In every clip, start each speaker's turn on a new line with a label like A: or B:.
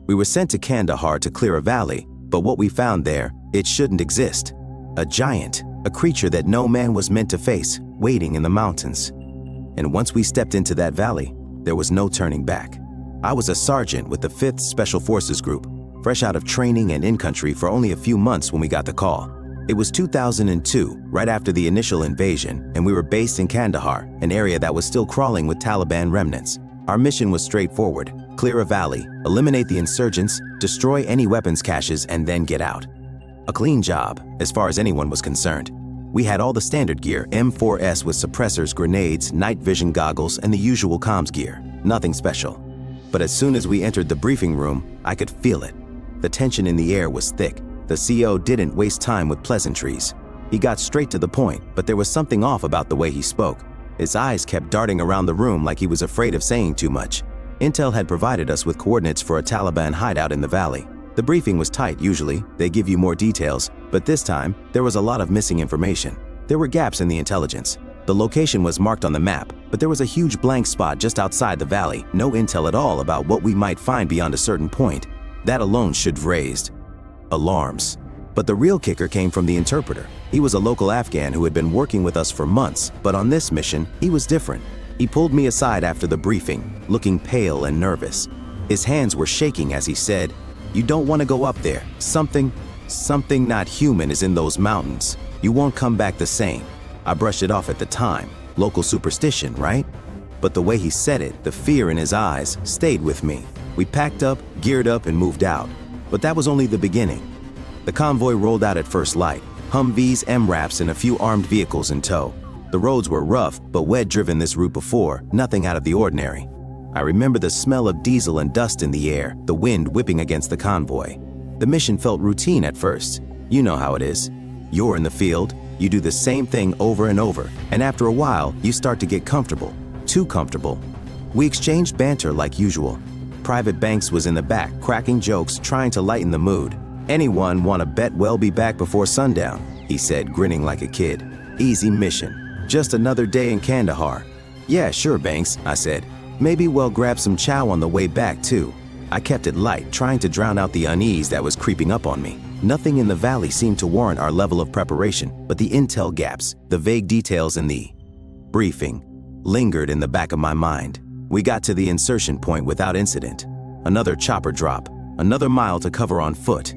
A: We were sent to Kandahar to clear a valley, but what we found there, it shouldn't exist. A giant, a creature that no man was meant to face, waiting in the mountains. And once we stepped into that valley, there was no turning back. I was a sergeant with the 5th Special Forces Group, fresh out of training and in-country for only a few months when we got the call. It was 2002, right after the initial invasion, and we were based in Kandahar, an area that was still crawling with Taliban remnants. Our mission was straightforward: clear a valley, eliminate the insurgents, destroy any weapons caches, and then get out. A clean job, as far as anyone was concerned. We had all the standard gear: M4S with suppressors, grenades, night vision goggles, and the usual comms gear. Nothing special. But as soon as we entered the briefing room, I could feel it. The tension in the air was thick. The CO didn't waste time with pleasantries. He got straight to the point, but there was something off about the way he spoke. His eyes kept darting around the room like he was afraid of saying too much. Intel had provided us with coordinates for a Taliban hideout in the valley. The briefing was tight usually, they give you more details, but this time, there was a lot of missing information. There were gaps in the intelligence. The location was marked on the map, but there was a huge blank spot just outside the valley, no intel at all about what we might find beyond a certain point. That alone should have raised alarms. But the real kicker came from the interpreter. He was a local Afghan who had been working with us for months, but on this mission, he was different. He pulled me aside after the briefing, looking pale and nervous. His hands were shaking as he said, "You don't want to go up there. Something not human is in those mountains. You won't come back the same." I brushed it off at the time. Local superstition, right? But the way he said it, the fear in his eyes, stayed with me. We packed up, geared up, and moved out. But that was only the beginning. The convoy rolled out at first light, Humvees, MRAPs, and a few armed vehicles in tow. The roads were rough, but we'd driven this route before, nothing out of the ordinary. I remember the smell of diesel and dust in the air, the wind whipping against the convoy. The mission felt routine at first. You know how it is. You're in the field, you do the same thing over and over, and after a while, you start to get comfortable. Too comfortable. We exchanged banter like usual. Private Banks was in the back, cracking jokes, trying to lighten the mood. "Anyone want to bet we'll be back before sundown?" he said, grinning like a kid. "Easy mission. Just another day in Kandahar." "Yeah, sure, Banks," I said. "Maybe we'll grab some chow on the way back, too." I kept it light, trying to drown out the unease that was creeping up on me. Nothing in the valley seemed to warrant our level of preparation, but the intel gaps, the vague details in the briefing, lingered in the back of my mind. We got to the insertion point without incident. Another chopper drop, another mile to cover on foot.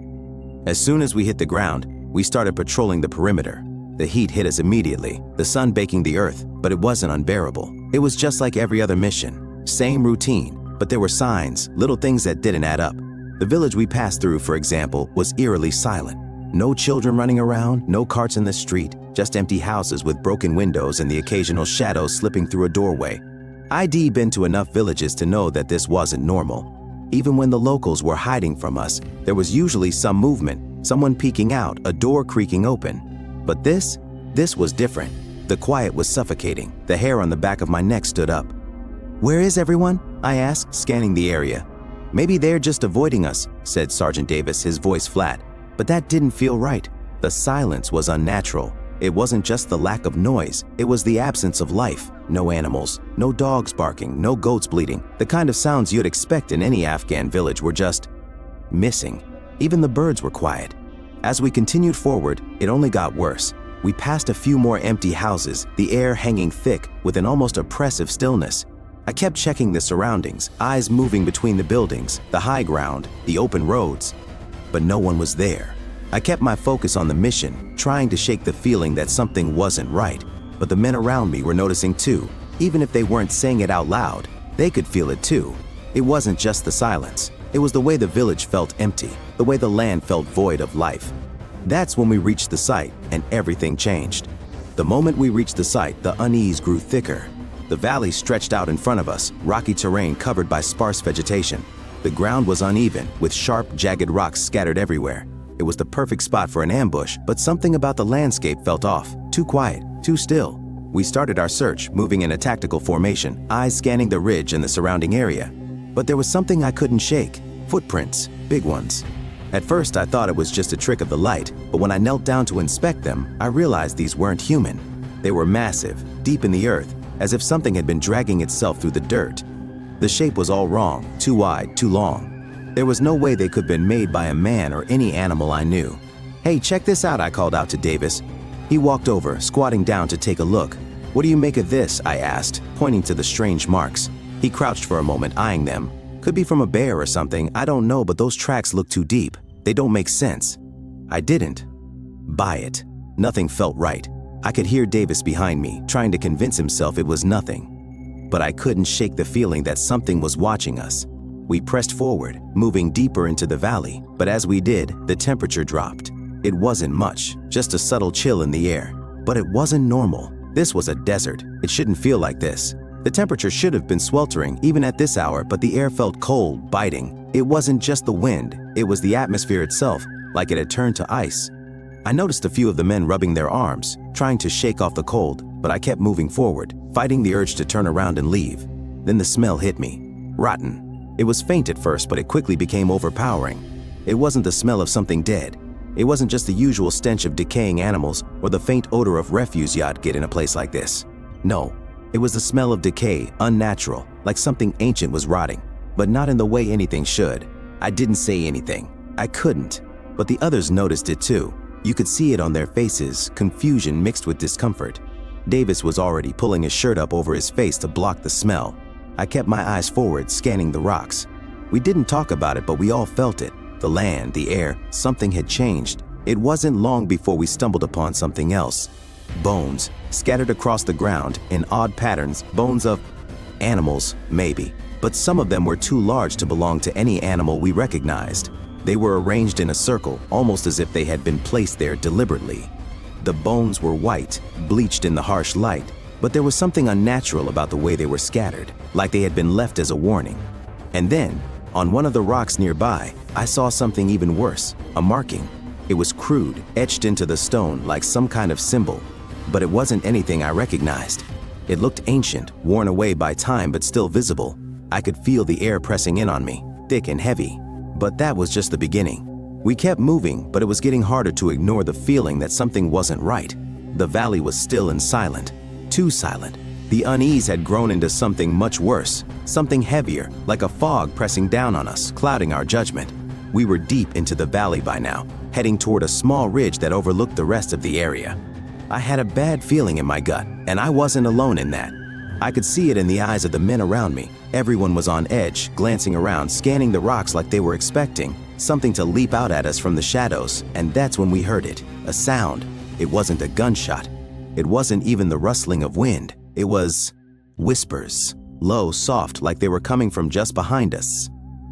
A: As soon as we hit the ground, we started patrolling the perimeter. The heat hit us immediately, the sun baking the earth, but it wasn't unbearable. It was just like every other mission. Same routine, but there were signs, little things that didn't add up. The village we passed through, for example, was eerily silent. No children running around, no carts in the street, just empty houses with broken windows and the occasional shadow slipping through a doorway. I'd been to enough villages to know that this wasn't normal. Even when the locals were hiding from us, there was usually some movement, someone peeking out, a door creaking open. But this was different. The quiet was suffocating. The hair on the back of my neck stood up. "Where is everyone?" I asked, scanning the area. "Maybe they're just avoiding us," said Sergeant Davis, his voice flat. But that didn't feel right. The silence was unnatural. It wasn't just the lack of noise, it was the absence of life. No animals, no dogs barking, no goats bleating. The kind of sounds you'd expect in any Afghan village were just missing. Even the birds were quiet. As we continued forward, it only got worse. We passed a few more empty houses, the air hanging thick with an almost oppressive stillness. I kept checking the surroundings, eyes moving between the buildings, the high ground, the open roads. But no one was there. I kept my focus on the mission, trying to shake the feeling that something wasn't right. But the men around me were noticing too. Even if they weren't saying it out loud, they could feel it too. It wasn't just the silence. It was the way the village felt empty, the way the land felt void of life. That's when we reached the site, and everything changed. The moment we reached the site, the unease grew thicker. The valley stretched out in front of us, rocky terrain covered by sparse vegetation. The ground was uneven, with sharp, jagged rocks scattered everywhere. It was the perfect spot for an ambush, but something about the landscape felt off. Too quiet, too still. We started our search, moving in a tactical formation, eyes scanning the ridge and the surrounding area. But there was something I couldn't shake. Footprints, big ones. At first, I thought it was just a trick of the light, but when I knelt down to inspect them, I realized these weren't human. They were massive, deep in the earth, as if something had been dragging itself through the dirt. The shape was all wrong, too wide, too long. There was no way they could have been made by a man or any animal I knew. "Hey, check this out," I called out to Davis. He walked over, squatting down to take a look. "What do you make of this?" I asked, pointing to the strange marks. He crouched for a moment, eyeing them. "Could be from a bear or something, I don't know, but those tracks look too deep. They don't make sense." I didn't buy it. Nothing felt right. I could hear Davis behind me, trying to convince himself it was nothing. But I couldn't shake the feeling that something was watching us. We pressed forward, moving deeper into the valley, but as we did, the temperature dropped. It wasn't much, just a subtle chill in the air. But it wasn't normal. This was a desert. It shouldn't feel like this. The temperature should have been sweltering even at this hour, but the air felt cold, biting. It wasn't just the wind, it was the atmosphere itself, like it had turned to ice. I noticed a few of the men rubbing their arms, trying to shake off the cold, but I kept moving forward, fighting the urge to turn around and leave. Then the smell hit me. Rotten. It was faint at first, but it quickly became overpowering. It wasn't the smell of something dead. It wasn't just the usual stench of decaying animals or the faint odor of refuse you'd get in a place like this. No, it was the smell of decay, unnatural, like something ancient was rotting, but not in the way anything should. I didn't say anything. I couldn't, but the others noticed it too. You could see it on their faces, confusion mixed with discomfort. Davis was already pulling his shirt up over his face to block the smell. I kept my eyes forward, scanning the rocks. We didn't talk about it, but we all felt it. The land, the air, something had changed. It wasn't long before we stumbled upon something else. Bones, scattered across the ground in odd patterns, bones of animals, maybe. But some of them were too large to belong to any animal we recognized. They were arranged in a circle, almost as if they had been placed there deliberately. The bones were white, bleached in the harsh light, but there was something unnatural about the way they were scattered, like they had been left as a warning. And then, on one of the rocks nearby, I saw something even worse, a marking. It was crude, etched into the stone like some kind of symbol, but it wasn't anything I recognized. It looked ancient, worn away by time, but still visible. I could feel the air pressing in on me, thick and heavy. But that was just the beginning. We kept moving, but it was getting harder to ignore the feeling that something wasn't right. The valley was still and silent, too silent. The unease had grown into something much worse, something heavier, like a fog pressing down on us, clouding our judgment. We were deep into the valley by now, heading toward a small ridge that overlooked the rest of the area. I had a bad feeling in my gut, and I wasn't alone in that. I could see it in the eyes of the men around me. Everyone was on edge, glancing around, scanning the rocks like they were expecting something to leap out at us from the shadows, and that's when we heard it, a sound. It wasn't a gunshot. It wasn't even the rustling of wind. It was whispers, low, soft, like they were coming from just behind us.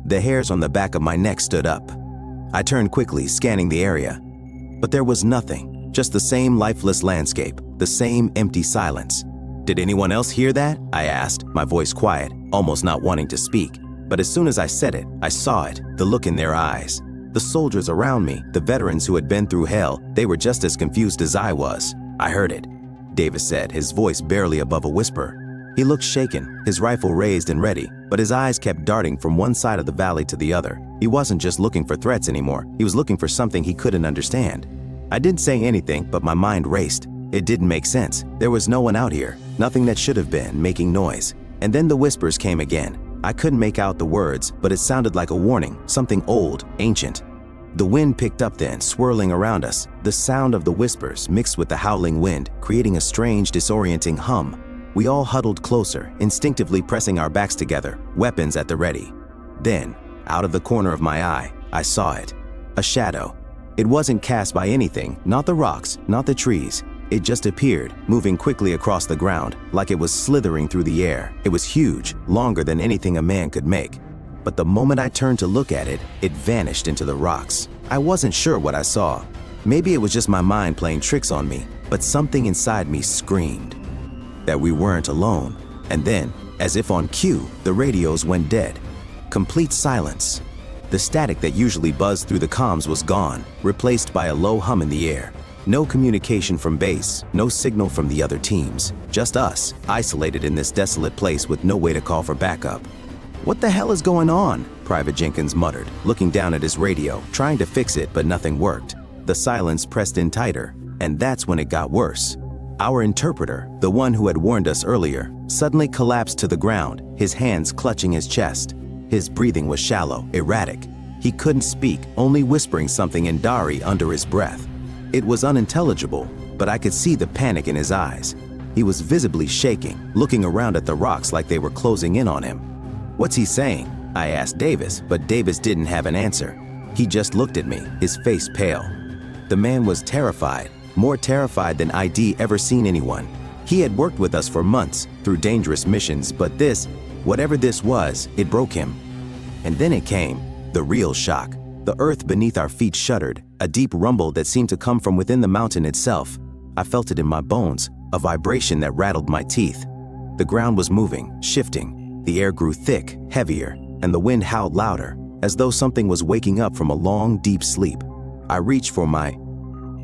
A: The hairs on the back of my neck stood up. I turned quickly, scanning the area. But there was nothing, just the same lifeless landscape, the same empty silence. "Did anyone else hear that?" I asked, my voice quiet, almost not wanting to speak. But as soon as I said it, I saw it, the look in their eyes. The soldiers around me, the veterans who had been through hell, they were just as confused as I was. "I heard it," Davis said, his voice barely above a whisper. He looked shaken, his rifle raised and ready, but his eyes kept darting from one side of the valley to the other. He wasn't just looking for threats anymore, he was looking for something he couldn't understand. I didn't say anything, but my mind raced. It didn't make sense. There was no one out here, nothing that should have been making noise. And then the whispers came again. I couldn't make out the words, but it sounded like a warning, something old, ancient. The wind picked up then, swirling around us, the sound of the whispers mixed with the howling wind, creating a strange, disorienting hum. We all huddled closer, instinctively pressing our backs together, weapons at the ready. Then, out of the corner of my eye, I saw it. A shadow. It wasn't cast by anything, not the rocks, not the trees. It just appeared, moving quickly across the ground, like it was slithering through the air. It was huge, longer than anything a man could make. But the moment I turned to look at it, it vanished into the rocks. I wasn't sure what I saw. Maybe it was just my mind playing tricks on me, but something inside me screamed that we weren't alone. And then, as if on cue, the radios went dead. Complete silence. The static that usually buzzed through the comms was gone, replaced by a low hum in the air. No communication from base, no signal from the other teams. Just us, isolated in this desolate place with no way to call for backup. "What the hell is going on?" Private Jenkins muttered, looking down at his radio, trying to fix it, but nothing worked. The silence pressed in tighter, and that's when it got worse. Our interpreter, the one who had warned us earlier, suddenly collapsed to the ground, his hands clutching his chest. His breathing was shallow, erratic. He couldn't speak, only whispering something in Dari under his breath. It was unintelligible, but I could see the panic in his eyes. He was visibly shaking, looking around at the rocks like they were closing in on him. "What's he saying?" I asked Davis, but Davis didn't have an answer. He just looked at me, his face pale. The man was terrified, more terrified than I'd ever seen anyone. He had worked with us for months, through dangerous missions, but this, whatever this was, it broke him. And then it came, the real shock. The earth beneath our feet shuddered, a deep rumble that seemed to come from within the mountain itself. I felt it in my bones, a vibration that rattled my teeth. The ground was moving, shifting. The air grew thick, heavier, and the wind howled louder, as though something was waking up from a long, deep sleep. I reached for my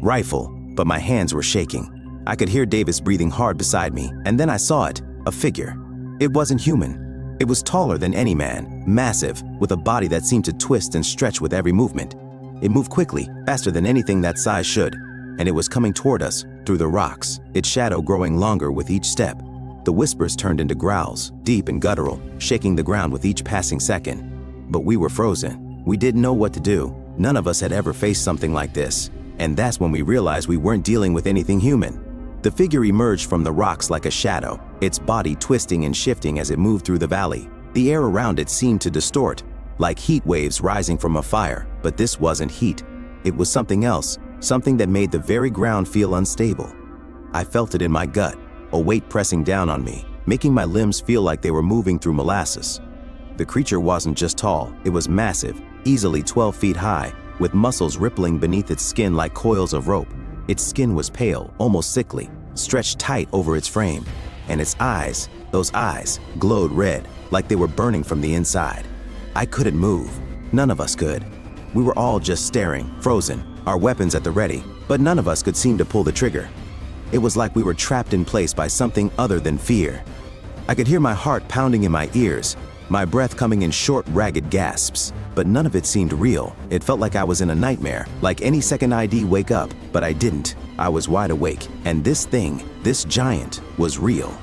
A: rifle, but my hands were shaking. I could hear Davis breathing hard beside me, and then I saw it, a figure. It wasn't human. It was taller than any man, massive, with a body that seemed to twist and stretch with every movement. It moved quickly, faster than anything that size should, and it was coming toward us, through the rocks, its shadow growing longer with each step. The whispers turned into growls, deep and guttural, shaking the ground with each passing second. But we were frozen. We didn't know what to do. None of us had ever faced something like this, and that's when we realized we weren't dealing with anything human. The figure emerged from the rocks like a shadow, its body twisting and shifting as it moved through the valley. The air around it seemed to distort, like heat waves rising from a fire, but this wasn't heat. It was something else, something that made the very ground feel unstable. I felt it in my gut, a weight pressing down on me, making my limbs feel like they were moving through molasses. The creature wasn't just tall, it was massive, easily 12 feet high, with muscles rippling beneath its skin like coils of rope. Its skin was pale, almost sickly, stretched tight over its frame, and its eyes, those eyes, glowed red, like they were burning from the inside. I couldn't move. None of us could. We were all just staring, frozen, our weapons at the ready, but none of us could seem to pull the trigger. It was like we were trapped in place by something other than fear. I could hear my heart pounding in my ears, my breath coming in short, ragged gasps, but none of it seemed real. It felt like I was in a nightmare, like any second I'd wake up, but I didn't. I was wide awake, and this thing, this giant, was real.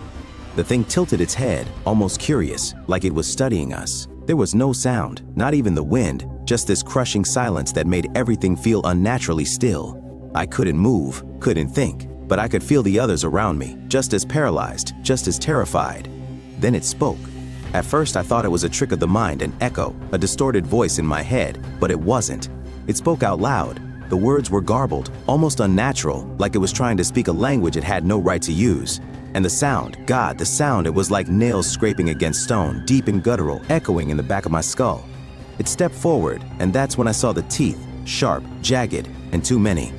A: The thing tilted its head, almost curious, like it was studying us. There was no sound, not even the wind, just this crushing silence that made everything feel unnaturally still. I couldn't move, couldn't think, but I could feel the others around me, just as paralyzed, just as terrified. Then it spoke. At first I thought it was a trick of the mind, an echo, a distorted voice in my head, but it wasn't. It spoke out loud. The words were garbled, almost unnatural, like it was trying to speak a language it had no right to use. And the sound, God, the sound, it was like nails scraping against stone, deep and guttural, echoing in the back of my skull. It stepped forward, and that's when I saw the teeth, sharp, jagged, and too many.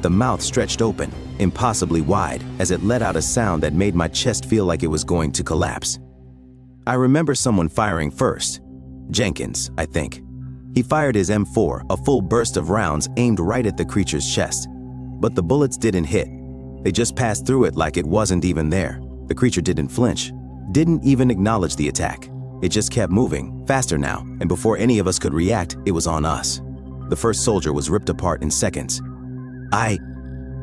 A: The mouth stretched open, impossibly wide, as it let out a sound that made my chest feel like it was going to collapse. I remember someone firing first. Jenkins, I think. He fired his M4, a full burst of rounds aimed right at the creature's chest. But the bullets didn't hit. They just passed through it like it wasn't even there. The creature didn't flinch, didn't even acknowledge the attack. It just kept moving, faster now, and before any of us could react, it was on us. The first soldier was ripped apart in seconds. I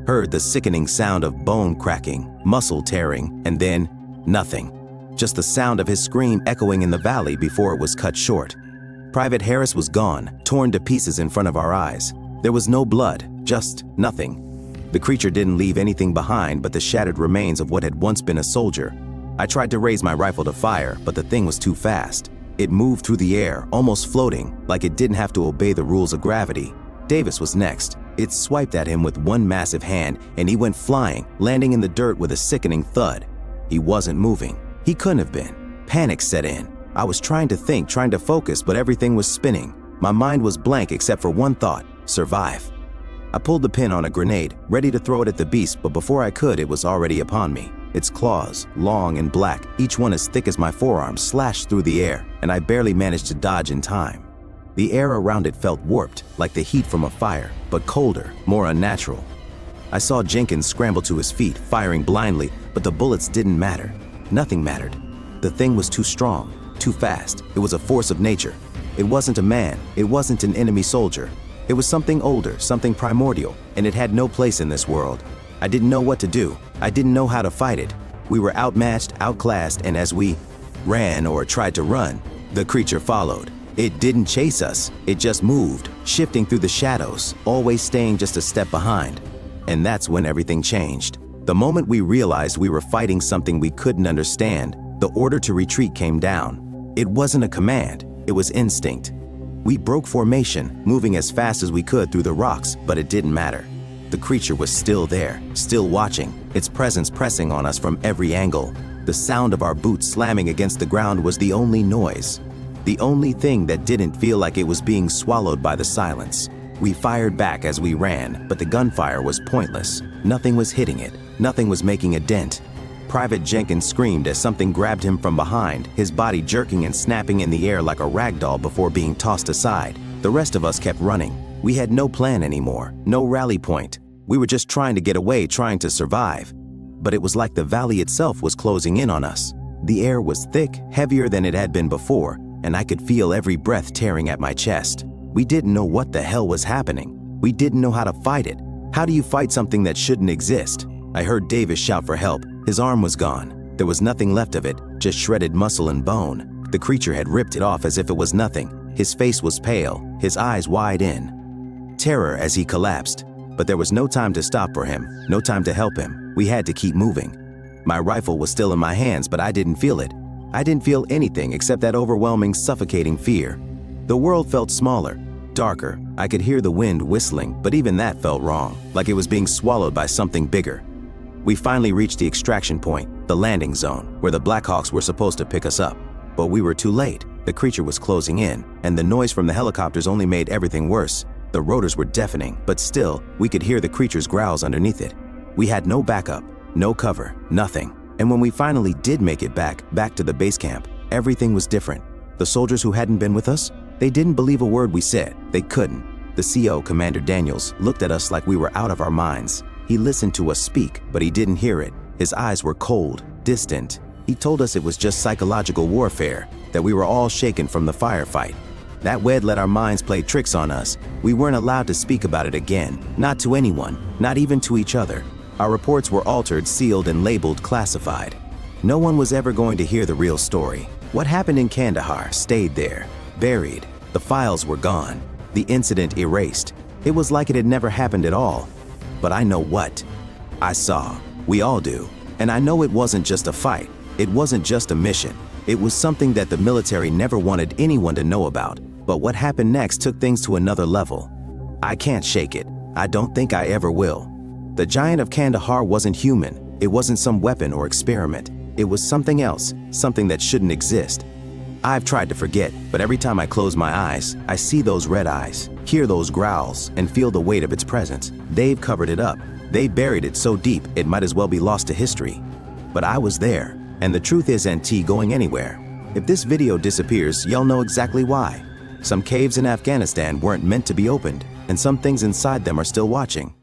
A: heard the sickening sound of bone cracking, muscle tearing, and then nothing. Just the sound of his scream echoing in the valley before it was cut short. Private Harris was gone, torn to pieces in front of our eyes. There was no blood, just nothing. The creature didn't leave anything behind but the shattered remains of what had once been a soldier. I tried to raise my rifle to fire, but the thing was too fast. It moved through the air, almost floating, like it didn't have to obey the rules of gravity. Davis was next. It swiped at him with one massive hand, and he went flying, landing in the dirt with a sickening thud. He wasn't moving. He couldn't have been. Panic set in. I was trying to think, trying to focus, but everything was spinning. My mind was blank except for one thought: survive. I pulled the pin on a grenade, ready to throw it at the beast, but before I could, it was already upon me. Its claws, long and black, each one as thick as my forearm, slashed through the air, and I barely managed to dodge in time. The air around it felt warped, like the heat from a fire, but colder, more unnatural. I saw Jenkins scramble to his feet, firing blindly, but the bullets didn't matter. Nothing mattered. The thing was too strong, too fast. It was a force of nature. It wasn't a man. It wasn't an enemy soldier. It was something older, something primordial, and it had no place in this world. I didn't know what to do. I didn't know how to fight it. We were outmatched, outclassed, and as we ran or tried to run, The creature followed. It didn't chase us, it just moved, shifting through the shadows, always staying just a step behind. And that's when everything changed. The moment we realized we were fighting something we couldn't understand, the order to retreat came down. It wasn't a command, it was instinct. We broke formation, moving as fast as we could through the rocks, but it didn't matter. The creature was still there, still watching, its presence pressing on us from every angle. The sound of our boots slamming against the ground was the only noise. The only thing that didn't feel like it was being swallowed by the silence. We fired back as we ran, but the gunfire was pointless. Nothing was hitting it, nothing was making a dent. Private Jenkins screamed as something grabbed him from behind, his body jerking and snapping in the air like a rag doll before being tossed aside. The rest of us kept running. We had no plan anymore, no rally point. We were just trying to get away, trying to survive. But it was like the valley itself was closing in on us. The air was thick, heavier than it had been before, and I could feel every breath tearing at my chest. We didn't know what the hell was happening. We didn't know how to fight it. How do you fight something that shouldn't exist? I heard Davis shout for help. His arm was gone. There was nothing left of it, just shredded muscle and bone. The creature had ripped it off as if it was nothing. His face was pale, his eyes wide in terror as he collapsed. But there was no time to stop for him, no time to help him. We had to keep moving. My rifle was still in my hands, but I didn't feel it. I didn't feel anything except that overwhelming, suffocating fear. The world felt smaller, darker. I could hear the wind whistling, but even that felt wrong, like it was being swallowed by something bigger. We finally reached the extraction point, the landing zone, where the Blackhawks were supposed to pick us up. But we were too late. The creature was closing in, and the noise from the helicopters only made everything worse. The rotors were deafening, but still, we could hear the creature's growls underneath it. We had no backup, no cover, nothing. And when we finally did make it back to the base camp, everything was different. The soldiers who hadn't been with us, they didn't believe a word we said. They couldn't. The CO, Commander Daniels, looked at us like we were out of our minds. He listened to us speak, but he didn't hear it. His eyes were cold, distant. He told us it was just psychological warfare, that we were all shaken from the firefight. That Wed let our minds play tricks on us. We weren't allowed to speak about it again, not to anyone, not even to each other. Our reports were altered, sealed, and labeled classified. No one was ever going to hear the real story. What happened in Kandahar stayed there, buried. The files were gone, the incident erased. It was like it had never happened at all. But I know what I saw. We all do. And I know it wasn't just a fight. It wasn't just a mission. It was something that the military never wanted anyone to know about. But what happened next took things to another level. I can't shake it. I don't think I ever will. The giant of Kandahar wasn't human. It wasn't some weapon or experiment. It was something else, something that shouldn't exist. I've tried to forget, but every time I close my eyes, I see those red eyes, hear those growls, and feel the weight of its presence. They've covered it up. They buried it so deep, it might as well be lost to history. But I was there, and the truth isn't going anywhere. If this video disappears, y'all know exactly why. Some caves in Afghanistan weren't meant to be opened, and some things inside them are still watching.